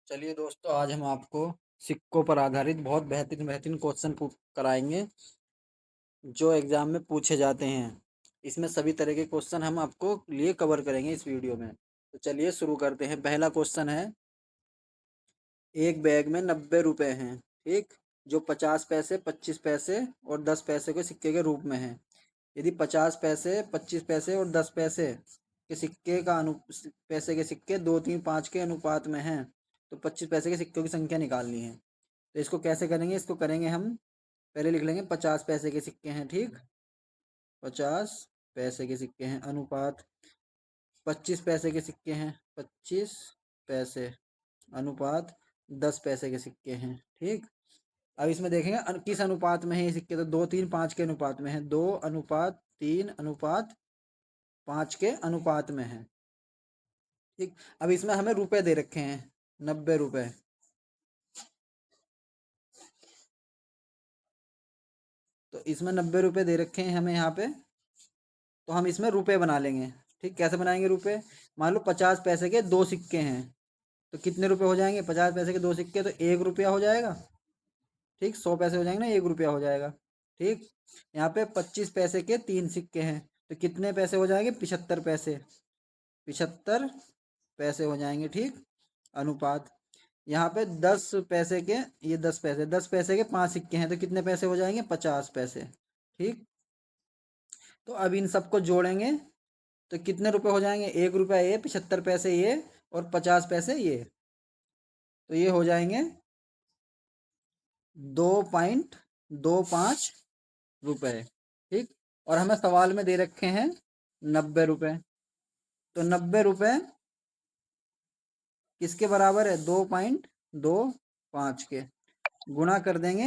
चलिए दोस्तों, आज हम आपको सिक्कों पर आधारित बहुत बेहतरीन बेहतरीन क्वेश्चन कराएंगे जो एग्जाम में पूछे जाते हैं। इसमें सभी तरह के क्वेश्चन हम आपको लिए कवर करेंगे इस वीडियो में। तो चलिए शुरू करते हैं। पहला क्वेश्चन है, एक बैग में 90 रुपए हैं, ठीक, जो 50 पैसे, 25 पैसे और 10 पैसे के सिक्के के रूप में हैं। यदि 50 पैसे, 25 पैसे और 10 पैसे के सिक्के का पैसे के सिक्के 2, 3, 5 के अनुपात में हैं, तो 25 पैसे के सिक्कों की संख्या निकालनी है। तो इसको कैसे करेंगे? इसको करेंगे हम, पहले लिख लेंगे 50 पैसे के सिक्के हैं, ठीक, 50 पैसे के सिक्के हैं, अनुपात 25 पैसे के सिक्के हैं, 25 पैसे, अनुपात 10 पैसे के सिक्के हैं, ठीक। अब इसमें देखेंगे किस अनुपात में है ये सिक्के। तो 2, 3, 5 के अनुपात में है, 2:3:5 के अनुपात में है, ठीक। अब इसमें हमें रुपए दे रखे हैं 90 रुपए। तो इसमें 90 रुपए दे रखे हैं हमें यहाँ पे, तो हम इसमें रुपए बना लेंगे, ठीक। कैसे बनाएंगे रुपए? मान लो 50 पैसे के दो सिक्के हैं, तो कितने रुपए हो जाएंगे? 50 पैसे के दो सिक्के तो 1 रुपया हो जाएगा, ठीक। 100 पैसे हो जाएंगे ना, 1 रुपया हो जाएगा, ठीक। यहाँ पे 25 पैसे के तीन सिक्के हैं, तो कितने पैसे हो जाएंगे? 75 पैसे, 75 पैसे हो जाएंगे, ठीक। अनुपात यहाँ पे 10 पैसे के, ये 10 पैसे, 10 पैसे के पांच सिक्के हैं, तो कितने पैसे हो जाएंगे? 50 पैसे, ठीक। तो अब इन सबको जोड़ेंगे तो कितने रुपए हो जाएंगे? 1 रुपया ये, 75 पैसे ये और 50 पैसे ये, तो ये हो जाएंगे 2.25 रुपए, ठीक। और हमें सवाल में दे रखे हैं 90 रुपए। तो 90 रुपए किसके बराबर है? 2.25 के। गुणा कर देंगे,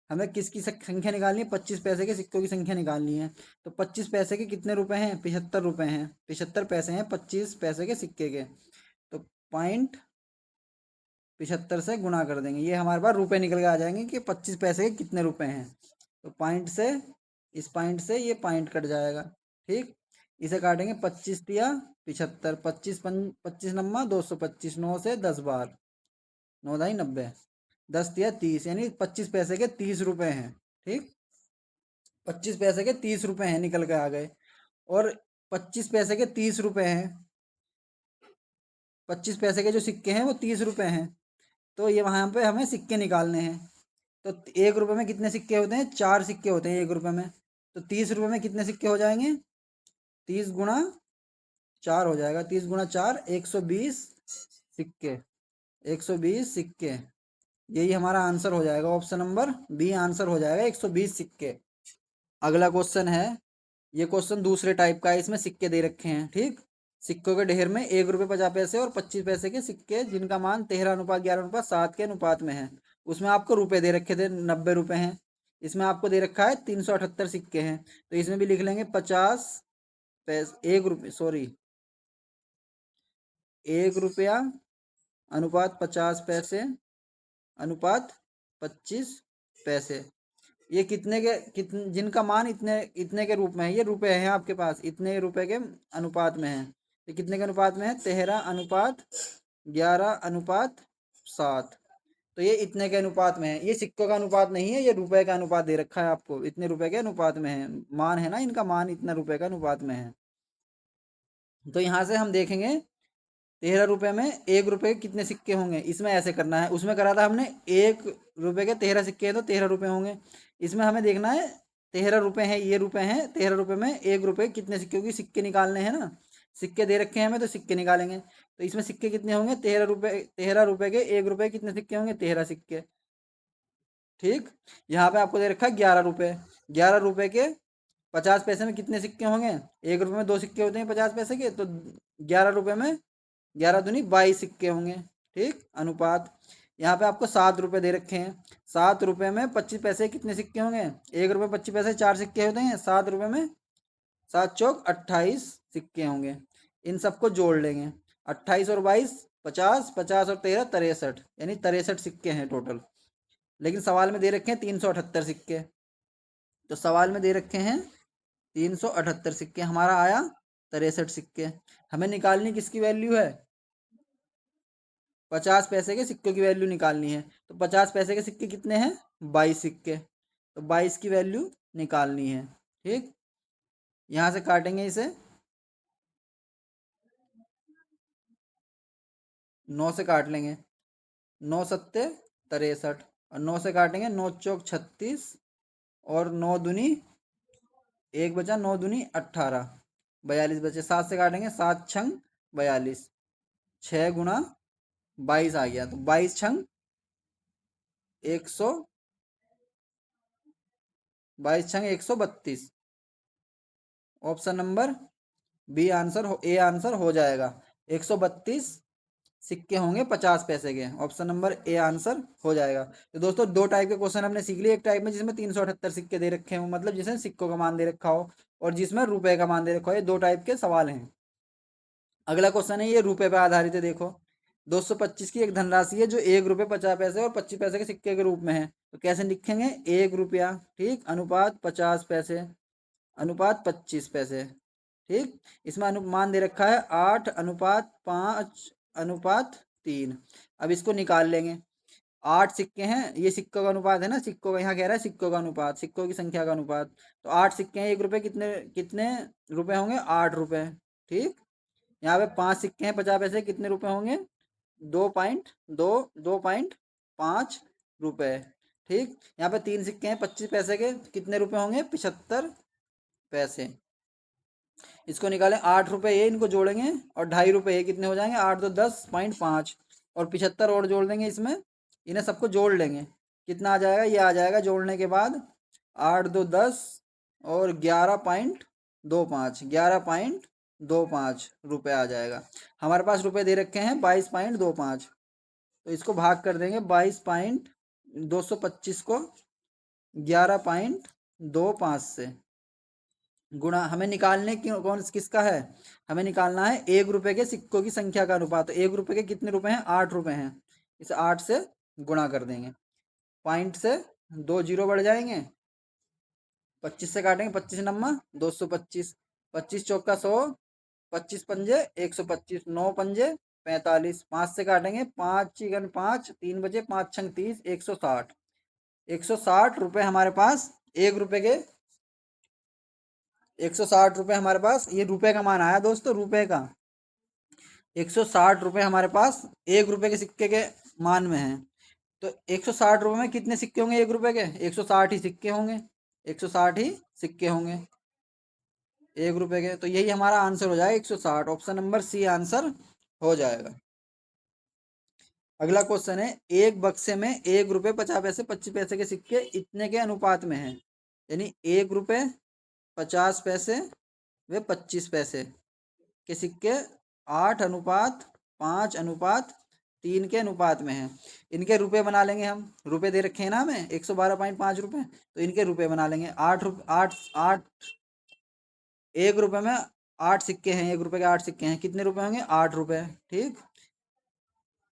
हमें किसकी संख्या निकालनी है? 25 पैसे के सिक्कों की संख्या निकालनी है। तो 25 पैसे के कितने रुपए हैं? 75 रुपए हैं, 75 पैसे हैं 25 पैसे के सिक्के के। तो 0.75 से गुणा कर देंगे, ये हमारे पास रुपए निकल के आ जाएंगे कि 25 पैसे के कितने रुपए हैं। तो पॉइंट से, इस पॉइंट से ये पॉइंट कट जाएगा, ठीक। इसे काटेंगे, 25 तिया 75, 25 9 से 10 बार, 9×10 10 तिया 30, यानी 25 पैसे के 30 रुपए हैं, ठीक। 25 पैसे के 30 रुपए हैं, निकल के आ गए। और 25 पैसे के 30 रुपए हैं, 25 पैसे के जो सिक्के हैं वो 30 रुपए हैं, तो ये वहां पे हमें सिक्के निकालने हैं। तो 1 रुपए में कितने सिक्के होते हैं? 4 सिक्के होते हैं 1 रुपए में। तो 30 रुपए में कितने सिक्के हो जाएंगे? 30 गुणा 4 हो जाएगा, 30 गुणा 4, 120 सिक्के, 120 सिक्के। यही हमारा आंसर हो जाएगा, ऑप्शन नंबर बी आंसर हो जाएगा, 120 सिक्के। अगला क्वेश्चन है, ये क्वेश्चन दूसरे टाइप का है, इसमें सिक्के दे रखे हैं, ठीक। सिक्कों के ढेर में 1 रुपये 50 पैसे और 25 पैसे के सिक्के जिनका मान 13:11:7 के अनुपात में है। उसमें आपको रुपए दे रखे थे 90 रुपए हैं, इसमें आपको दे रखा है 378 सिक्के हैं। तो इसमें भी लिख लेंगे 50 पैसे, 1 रुपये, सॉरी, 1 रुपया अनुपात 50 पैसे अनुपात 25 पैसे। ये कितने के, कितने जिनका मान इतने इतने के रूप में है, ये रुपए हैं आपके पास, इतने रुपए के अनुपात में है। ये कितने के अनुपात में है? 13:11:7। तो ये इतने के अनुपात में है, ये सिक्कों का अनुपात नहीं है, ये रुपए का अनुपात दे रखा है आपको, इतने रुपए के अनुपात में है, मान है ना इनका, मान इतना रुपए का अनुपात में है। तो यहाँ से हम देखेंगे 13 रुपए में 1 रुपए के कितने सिक्के होंगे, इसमें ऐसे करना है। उसमें करा था हमने 1 रुपए के 13 सिक्के हैं, तो 13 रुपए होंगे। इसमें हमें देखना है 13 रुपए हैं, ये रुपए हैं, 13 रुपए में 1 रुपए कितने सिक्के, क्योंकि सिक्के निकालने हैं ना, सिक्के दे रखे हैं हमें तो सिक्के निकालेंगे। तो इसमें सिक्के कितने होंगे? 13 रुपए, 13 रुपए के 1 रुपए कितने सिक्के होंगे? 13 सिक्के, ठीक। यहाँ पे आपको दे रखा है 11 रुपए, 11 रुपए के 50 पैसे में कितने सिक्के होंगे? 1 रुपए में दो सिक्के होते हैं 50 पैसे के, तो 11 रुपए में 11×2 = 22 सिक्के होंगे, ठीक। अनुपात यहाँ पे आपको 7 रुपए दे रखे हैं, 7 रुपए में 25 पैसे कितने सिक्के होंगे? 1 रुपए 25 पैसे 4 सिक्के होते हैं, 7 रुपए में 7 चौक 28 सिक्के होंगे। इन सबको जोड़ लेंगे, 28 और 22 50, 50 और 13 63, यानी 63 सिक्के हैं टोटल। लेकिन सवाल में दे रखे हैं 378 सिक्के, तो सवाल में दे रखे हैं 378 सिक्के, हमारा आया 63 सिक्के। हमें निकालनी किसकी वैल्यू है? 50 पैसे के सिक्कों की वैल्यू निकालनी है। तो 50 पैसे के सिक्के कितने हैं? 22 सिक्के। तो 22 की वैल्यू निकालनी है। ठीक, यहाँ से काटेंगे इसे। 9 से काट लेंगे। 9 सत्ते 63, और 9 से काटेंगे 9 चौक 36, और 9 दूनी 1 बचा, 9 दूनी 18, 42 बचे। 7 से काटेंगे, 7 छंग 42, 6 गुणा 22 आ गया। तो 22 छंग 132। ऑप्शन नंबर बी आंसर हो, ए आंसर हो जाएगा। 132 सिक्के होंगे 50 पैसे के। ऑप्शन नंबर ए आंसर हो जाएगा। तो दोस्तों, दो टाइप के क्वेश्चन हमने सीख लिए। एक टाइप में जिसमें 378 सिक्के दे रखे हो, मतलब जिसमें सिक्कों का मान दे रखा हो, और जिसमें रुपए का मान दे रखा हो। ये दो टाइप के सवाल हैं। अगला क्वेश्चन है, ये रुपए पे आधारित है। देखो, 225 की एक धनराशि है जो 1 रुपये 50 पैसे और 25 पैसे के सिक्के के रूप में है। तो कैसे लिखेंगे? 1 रुपया, ठीक, अनुपात 50 पैसे, अनुपात 25 पैसे। ठीक, इसमें अनुमान दे रखा है 8:5:3। अब इसको निकाल लेंगे। 8 सिक्के हैं, ये सिक्कों का अनुपात है ना, सिक्कों का, यहाँ कह रहा है सिक्कों का अनुपात, सिक्कों की संख्या का अनुपात। तो 8 सिक्के हैं, 1 रुपये कितने कितने रुपए होंगे? 8 रुपए। ठीक, यहाँ पे 5 सिक्के हैं 50 पैसे, कितने रुपए होंगे? 2.2, 2.5 रुपए। ठीक, यहाँ पे 3 सिक्के हैं 25 पैसे के, कितने रुपए होंगे? 75 पैसे। इसको निकालें। 8 रुपए ये, इनको जोड़ेंगे, और 2.5 रुपए ये, कितने हो जाएंगे? 8×2 10.5, और 75 और जोड़ देंगे इसमें। इन्हें सबको जोड़ लेंगे, कितना आ जाएगा? ये आ जाएगा जोड़ने के बाद 8×2 10, और 11.25, 11.25 रुपये आ जाएगा। हमारे पास रुपए दे रखे हैं 22.25। तो इसको भाग कर देंगे। 225 को 11.25 से गुणा, हमें निकालने की कौन किसका है? हमें निकालना है 1 रुपए के सिक्कों की संख्या का अनुपात। तो 1 रुपए के कितने रुपए हैं? 8 रुपए हैं। इस 8 से गुणा कर देंगे। पॉइंट से 2 जीरो बढ़ जाएंगे। 25 से काटेंगे, 25 नम्मा 225, 25 चौका 100, 25 पंजे 125, 9 पंजे 45। 5 से काटेंगे, 5×5 3 बचे, 5 छंग 30, 160। 160 रुपये हमारे पास 1 रुपए के, 160 रुपये हमारे पास, ये रुपए का मान आया दोस्तों, रुपए का। 160 रुपये हमारे पास 1 रुपए के सिक्के के मान में है। तो 160 रुपये में कितने सिक्के होंगे 1 रुपए के? 160 ही सिक्के होंगे। 160 ही सिक्के होंगे 1 रुपए के। तो यही हमारा आंसर हो जाएगा 160। ऑप्शन नंबर सी आंसर हो जाएगा। अगला क्वेश्चन है, एक बक्से में 1 रुपये 50 पैसे 25 पैसे के सिक्के इतने के अनुपात में है। यानी 1 रुपये 50 पैसे व 25 पैसे के सिक्के 8:5:3 के अनुपात में है। इनके रुपए बना लेंगे हम। रुपए दे रखे हैं ना हमें 112.5 रुपए। तो इनके रुपए बना लेंगे। 8 1 रुपए में 8 सिक्के हैं, 1 रुपए के 8 सिक्के हैं, कितने रुपए होंगे? 8 रुपए। ठीक,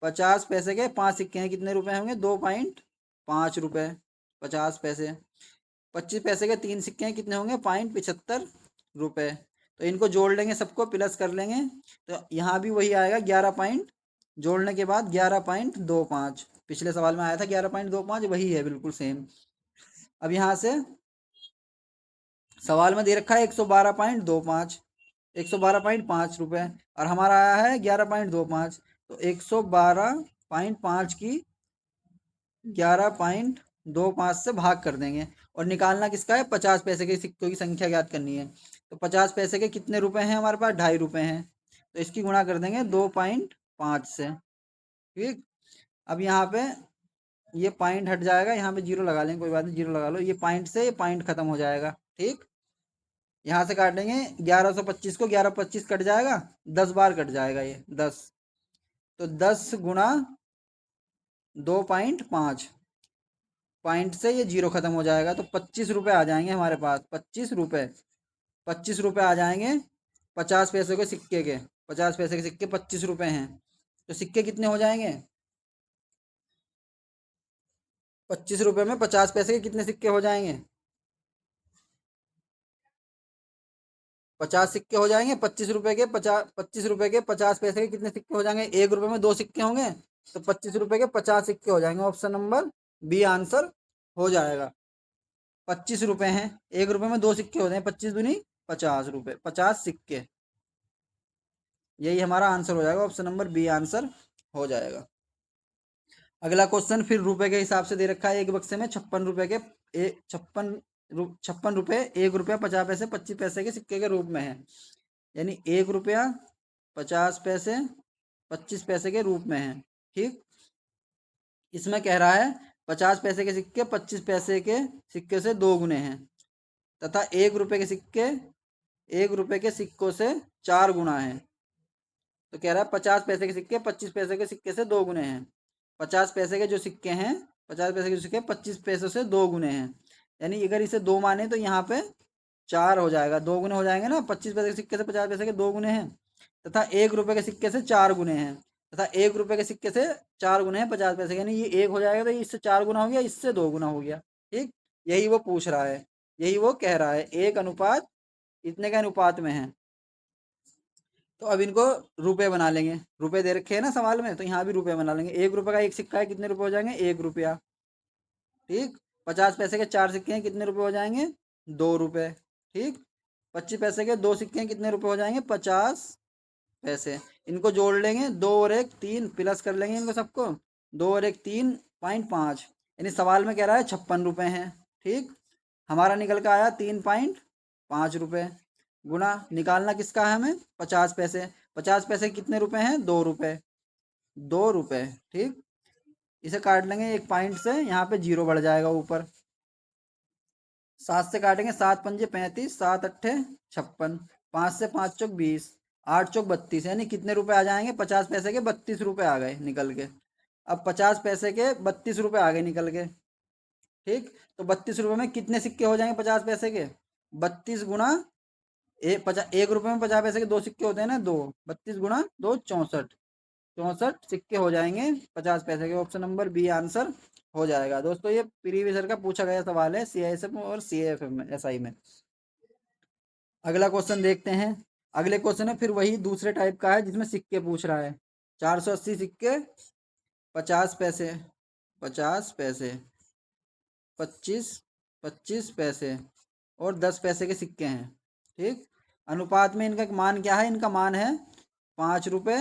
50 पैसे के 5 सिक्के हैं, कितने रुपए होंगे? 2.5 रुपए 50 पैसे। 25 पैसे के 3 सिक्के हैं, कितने होंगे? 0.75 रुपए। तो इनको जोड़ लेंगे, सबको प्लस कर लेंगे। तो यहाँ भी वही आएगा 11 पॉइंट, जोड़ने के बाद 11.25। पिछले सवाल में आया था 11.25, वही है बिल्कुल सेम। अब यहाँ से सवाल में दे रखा है 112.25, 112.5 रुपए, और हमारा आया है 11.25। तो 112.5 की 11.25 से भाग कर देंगे। और निकालना किसका है? 50 पैसे के सिक्कों की संख्या ज्ञात करनी है। तो 50 पैसे के कितने रुपए हैं हमारे पास? 2.5 रुपए हैं। तो इसकी गुणा कर देंगे 2.5 से। ठीक, अब यहाँ पे ये पॉइंट हट जाएगा, यहाँ पे जीरो लगा लेंगे, कोई बात नहीं, जीरो लगा लो। ये पॉइंट से ये पॉइंट खत्म हो जाएगा। ठीक, यहाँ से काटेंगे 1125 को, 1125 कट जाएगा, 10 बार कट जाएगा ये 10। तो 10 गुणा 2.5, पॉइंट से ये जीरो खत्म हो जाएगा। तो 25 रुपये आ जाएंगे हमारे पास। 25 रुपये, 25 रुपये आ जाएंगे 50 पैसे के सिक्के के। 50 पैसे के सिक्के 25 रुपये हैं। तो सिक्के कितने हो जाएंगे? 25 रुपये में 50 पैसे के कितने सिक्के हो जाएंगे? 50 सिक्के हो जाएंगे। 25 रुपये के 50 पैसे के कितने सिक्के हो जाएंगे? 1 रुपये में 2 सिक्के होंगे। तो 25 रुपए के 50 सिक्के हो जाएंगे, ऑप्शन नंबर बी आंसर हो जाएगा। 25 रुपए हैं, 1 रुपए में 2 सिक्के होते हैं, 25 दूनी 50 रुपए, 50 सिक्के। यही हमारा आंसर हो जाएगा, ऑप्शन नंबर बी आंसर हो जाएगा। अगला क्वेश्चन फिर रुपए के हिसाब से दे रखा है। एक बक्से में 56 रुपए के 56 रुपए, 1 रुपया 50 पैसे 25 पैसे के सिक्के के रूप में है। यानी 1 रुपया 50 पैसे 25 पैसे के रूप में है। ठीक, इसमें कह रहा है 50 पैसे के सिक्के 25 पैसे के सिक्के से 2 गुने हैं, तथा 1 रुपए के सिक्के 1 रुपए के सिक्कों से 4 गुना है। तो कह रहा है 50 पैसे के सिक्के 25 पैसे के सिक्के से 2 गुने हैं। 50 पैसे के जो सिक्के हैं, 50 पैसे के जो सिक्के 25 पैसों से 2 गुने हैं। यानी अगर इसे 2 माने तो यहाँ पे 4 हो जाएगा, 2 गुने हो जाएंगे ना। 25 पैसे के सिक्के से 50 पैसे के 2 गुने हैं, तथा 1 रुपए के सिक्के से 4 गुने हैं, तथा 1 रुपए के सिक्के से 4 गुने हैं 50 पैसे। यानी ये 1 हो जाएगा, तो इससे 4 गुना हो गया, इससे 2 गुना हो गया। ठीक, यही वो पूछ रहा है, यही वो कह रहा है, 1 अनुपात इतने के अनुपात में है। तो अब इनको रुपए बना लेंगे। रुपए दे रखे हैं ना सवाल में, तो यहाँ भी रुपए बना लेंगे। 1 रुपए का एक सिक्का है, कितने रुपए हो जाएंगे? 1 रुपया। ठीक, 50 पैसे के 4 सिक्के हैं, कितने रुपए हो जाएंगे? 2 रुपए। ठीक, 25 पैसे के 2 सिक्के हैं, कितने रुपए हो जाएंगे? 50 पैसे। इनको जोड़ लेंगे, 2 और 1 3, प्लस कर लेंगे इनको सबको। 2 और 1 3.5। यानी सवाल में कह रहा है 56 रुपए हैं। ठीक, हमारा निकल का आया 3.5 रुपए। गुना निकालना किसका है हमें? 50 पैसे। 50 पैसे कितने रुपए हैं? 2 रुपए। 2 रुपए। ठीक, इसे काट लेंगे एक पॉइंट से, यहाँ पे 0 बढ़ जाएगा ऊपर। 7 से काटेंगे, 7 पंजे 35, 7 अट्ठे 56, 5 से 5 चौक 20, 8 चौक 32। यानी कितने रुपए आ जाएंगे? 50 पैसे के 32 रुपए आ गए निकल के। अब 50 पैसे के 32 रुपए आ गए निकल के। ठीक, तो 32 रुपए में कितने सिक्के हो जाएंगे 50 पैसे के? 32 गुना 1 रुपए में 50 पैसे के 2 सिक्के होते हैं ना, 2। 32 गुना 2 64। 64 सिक्के हो जाएंगे 50 पैसे के। ऑप्शन नंबर बी आंसर हो जाएगा। दोस्तों ये प्रीवियस ईयर का पूछा गया सवाल है, सीआईएसएफ और सीएएफ में, एसआई में। अगला क्वेश्चन देखते हैं। अगले क्वेश्चन है फिर वही दूसरे टाइप का है, जिसमें सिक्के पूछ रहा है। 480 सिक्के 50 पैसे 50 पैसे 25 25 पैसे और 10 पैसे के सिक्के हैं। ठीक, अनुपात में इनका मान क्या है? इनका मान है 5 रुपए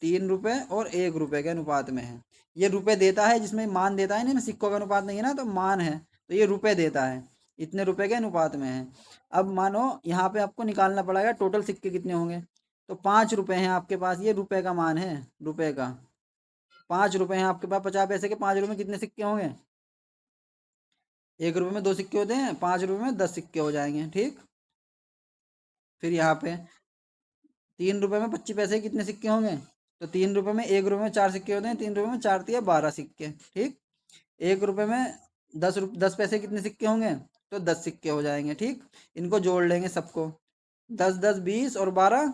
3 रुपए और 1 रुपए के अनुपात में है। ये रुपए देता है, जिसमें मान देता है ना, सिक्कों का अनुपात नहीं है ना, तो मान है, तो ये रुपए देता है, इतने रुपए के अनुपात में है। अब मानो यहाँ पे आपको निकालना पड़ेगा टोटल सिक्के कितने होंगे। तो 5 रुपए हैं आपके पास, ये रुपए का मान है, रुपए का 5 रुपए हैं आपके पास। 50 पैसे के 5 रुपए में कितने सिक्के होंगे? 1 रुपए में 2 सिक्के होते हैं, 5 रुपए में 10 सिक्के हो जाएंगे। ठीक, फिर यहाँ पे 3 रुपए में 25 पैसे के कितने सिक्के होंगे? तो 3 रुपए में 1 रुपए में 4 सिक्के होते हैं, 3 रुपए में 4 तिया 12 सिक्के। ठीक, 1 रुपए में 10 पैसे कितने सिक्के होंगे? तो 10 सिक्के हो जाएंगे। ठीक, इनको जोड़ लेंगे सबको, 10 10 20 और 12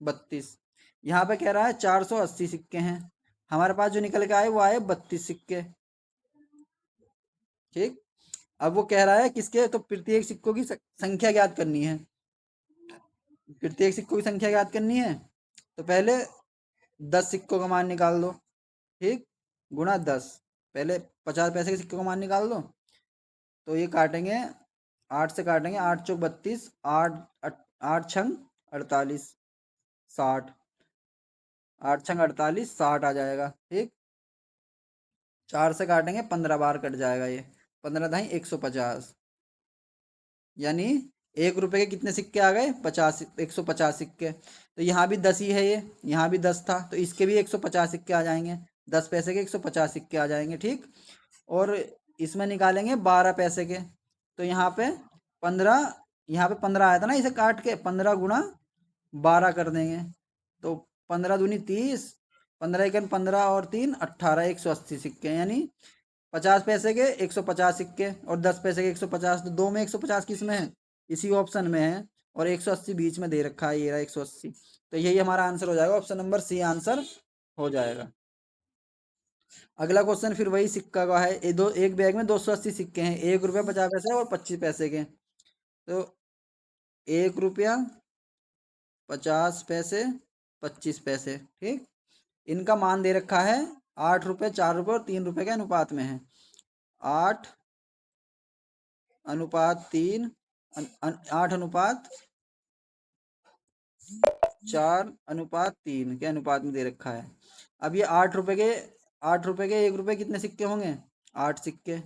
32। यहाँ पे कह रहा है 480 सिक्के हैं, हमारे पास जो निकल के आए वो आए 32 सिक्के। ठीक, अब वो कह रहा है किसके? तो प्रत्येक सिक्कों की संख्या ज्ञात करनी है। प्रत्येक सिक्कों की संख्या ज्ञात करनी है, तो पहले 10 सिक्कों का मान निकाल दो। ठीक, गुणा 10। पहले 50 पैसे के सिक्कों का मान निकाल दो। तो ये काटेंगे, 8 से काटेंगे, 8 चौक 32, 8 छंग 48, 60। 8 छंग 48, 60 आ जाएगा। ठीक, 4 से काटेंगे, 15 बार कट जाएगा ये, 15 दाई 150। यानी 1 रुपए के कितने सिक्के आ गए? 150 सिक्के। तो यहाँ भी 10 ही है, ये यहाँ भी 10 था, तो इसके भी 150 सिक्के आ जाएंगे। 10 पैसे के 150 सिक्के आ जाएंगे। ठीक, और इसमें निकालेंगे 12 पैसे के, तो यहाँ पे 15, यहाँ पे 15 आया था ना, इसे काट के 15 गुना 12 कर देंगे। तो 15 दूनी 30, 15 1 15 और 3 18, 180 सिक्के। यानी 50 पैसे के 150 सिक्के और 10 पैसे के 150। तो दो में 150 किस में है? इसी ऑप्शन में है, और 180 बीच में दे रखा है, ये रहा 180। तो यही हमारा आंसर हो जाएगा, ऑप्शन नंबर सी आंसर हो जाएगा। अगला क्वेश्चन फिर वही सिक्का का है। एक बैग में 280 सिक्के हैं, 1 रुपया 50 पैसे और 25 पैसे के। तो 1 रुपया 50 पैसे 25 पैसे। ठीक, इनका मान दे रखा है 8 रुपये, 4 रुपये और 3 रुपये के अनुपात में है। 8:3, 8:4:3 के अनुपात में दे रखा है। अब ये 8 रुपये के 1 रुपये कितने सिक्के होंगे? 8 सिक्के।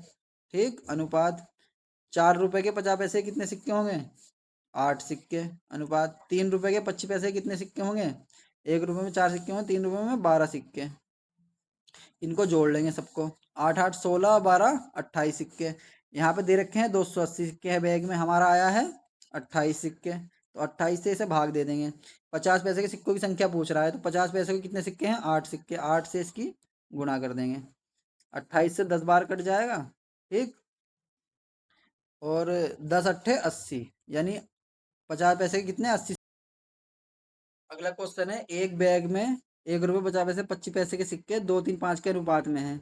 ठीक, अनुपात 4 रुपये के 50 पैसे कितने सिक्के होंगे? 8 सिक्के। अनुपात 3 रुपये के 25 पैसे कितने सिक्के होंगे? 1 रुपये में 4 सिक्के होंगे, 3 रुपये में 12 सिक्के। इनको जोड़ लेंगे सबको। 8 8 16 12 28 सिक्के। यहाँ पे दे रखे हैं 280 सिक्के है बैग में, हमारा आया है 28 सिक्के। तो 28 से इसे भाग दे देंगे। 50 पैसे के सिक्कों की संख्या पूछ रहा है, तो 50 पैसे के कितने सिक्के हैं? 8 सिक्के। 8 से इसकी गुणा कर देंगे। 28 से 10 बार कट जाएगा। ठीक, और 10 × 8 = 80, यानी 50 पैसे के कितने? 80। अगला क्वेश्चन है, एक बैग में 1 रुपये 50 पैसे 25 पैसे के सिक्के 2 3 5 के अनुपात में है।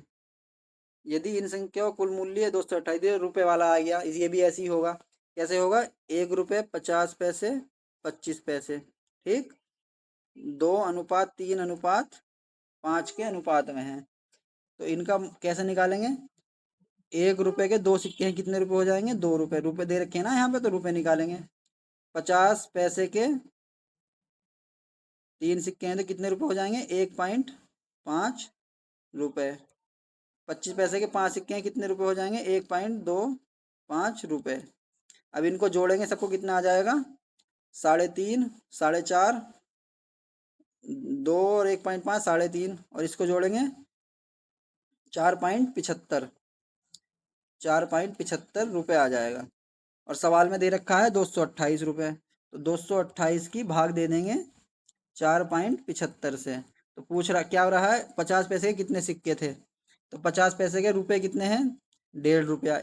यदि इन संख्याओं कुल मूल्य 228 रुपये वाला आ गया, ये भी ऐसे ही होगा। कैसे होगा? 1 रुपये 50 पैसे 25 पैसे। ठीक, 2:3:5 के अनुपात में है। तो इनका कैसे निकालेंगे? 1 रुपये के 2 सिक्के हैं, कितने रुपए हो जाएंगे? 2 रुपये। रुपए दे रखे हैं ना यहाँ पे, तो रुपए निकालेंगे। 50 पैसे के 3 सिक्के हैं, तो कितने रुपए हो जाएंगे? 1.5 रुपये। 25 पैसे के 5 सिक्के हैं, कितने रुपए हो जाएंगे? 1.25 रुपये। अब इनको जोड़ेंगे सबको, कितना आ जाएगा? 3.5, 4.5, 2 और 1.5, 3.5, और इसको जोड़ेंगे 4.75। 4.75 रुपये आ जाएगा। और सवाल में दे रखा है 228 रुपये, तो 228 की भाग दे देंगे 4.75 से। तो पूछ रहा क्या हो रहा है? 50 पैसे के कितने सिक्के थे? तो 50 पैसे के रुपए कितने हैं? 1.5 रुपया।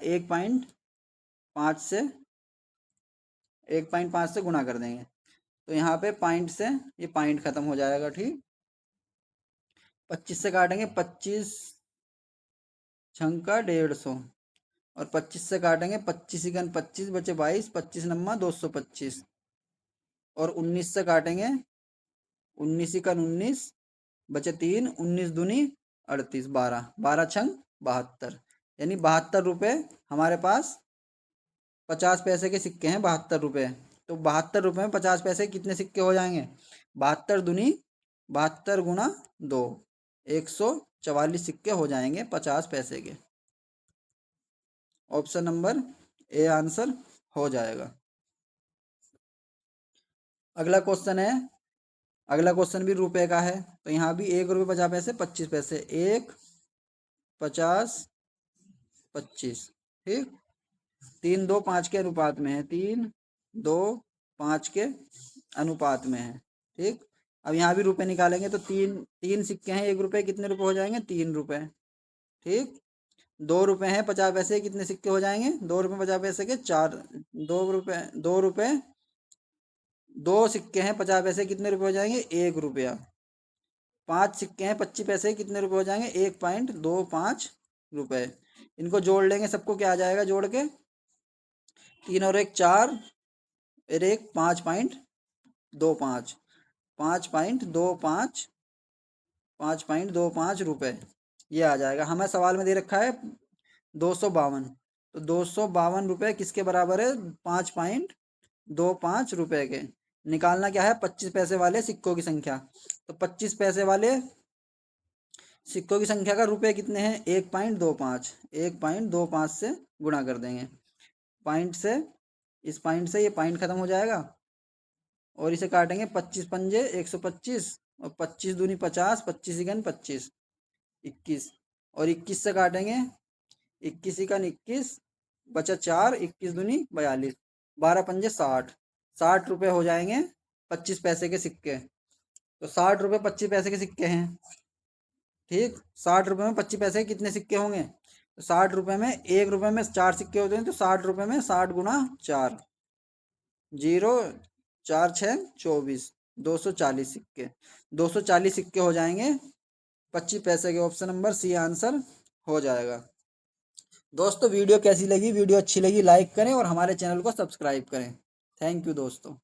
1.5 से गुणा कर देंगे, तो यहाँ पे पॉइंट से ये पॉइंट खत्म हो जाएगा। ठीक, 25 से काटेंगे, 25 छंका 150, और 25 से काटेंगे, 25 × 25 बचे 22, 25 × 225, और 19 से काटेंगे, 19 × 19 बचे 3, 19 दूनी 38, 12, 12×6 = 72, यानी 72 रुपये हमारे पास 50 पैसे के सिक्के हैं। 72 रुपये। तो 72 रुपये में 50 पैसे कितने सिक्के हो जाएंगे? 72 दूनी 72 × 2, 144 सिक्के हो जाएंगे 50 पैसे के। ऑप्शन नंबर ए आंसर हो जाएगा। अगला क्वेश्चन है, अगला क्वेश्चन भी रुपए का है। तो यहाँ भी 1 रुपये 50 पैसे 25 पैसे, 1, 50, 25। ठीक, 3 2 5 के अनुपात में है। 3 2 5 के अनुपात में है। ठीक, अब यहाँ भी रुपए निकालेंगे, तो तीन सिक्के हैं 1 रुपये, कितने रुपए हो जाएंगे? 3 रुपये। ठीक, 2 रुपये हैं 50 पैसे, कितने सिक्के हो जाएंगे? 2 रुपये 50 पैसे के 4, 2 रुपये 2 रुपये, 2 सिक्के हैं 50 पैसे, कितने रुपए हो जाएंगे? 1 रुपया। 5 सिक्के हैं 25 पैसे, कितने रुपए हो जाएंगे? 1.25 रुपये। इनको जोड़ लेंगे सबको, क्या आ जाएगा जोड़ के? 3 और 1 4, और 1 5.25, 5.25, 5.25 रुपये ये आ जाएगा। हमें सवाल में दे रखा है 252, तो 252 रुपये किसके बराबर है? 5.25 रुपये के। निकालना क्या है? 25 पैसे वाले सिक्कों की संख्या। तो 25 पैसे वाले सिक्कों की संख्या का रुपए कितने हैं? 1.25। 1.25 से गुणा कर देंगे। पॉइंट से, इस पॉइंट से ये पॉइंट खत्म हो जाएगा, और इसे काटेंगे 25 पंजे 125, और 25 दूनी 50, 25 × 25 21, और 21 से काटेंगे, 21 × 21 बचा 4, 21 दूनी 42, 12 पंजे 60, 60 रुपये हो जाएंगे 25 पैसे के सिक्के। तो 60 रुपये 25 पैसे के सिक्के हैं। ठीक, 60 रुपये में 25 पैसे के कितने सिक्के होंगे? तो 60 रुपये में 1 रुपये में 4 सिक्के होते हैं, तो 60 रुपये में 60 × 4, 0 4 6 24, 240 सिक्के। 240 सिक्के हो जाएंगे 25 पैसे के। ऑप्शन नंबर सी आंसर हो जाएगा। दोस्तों वीडियो कैसी लगी? वीडियो अच्छी लगी लाइक करें और हमारे चैनल को सब्सक्राइब करें। थैंक यू दोस्तों।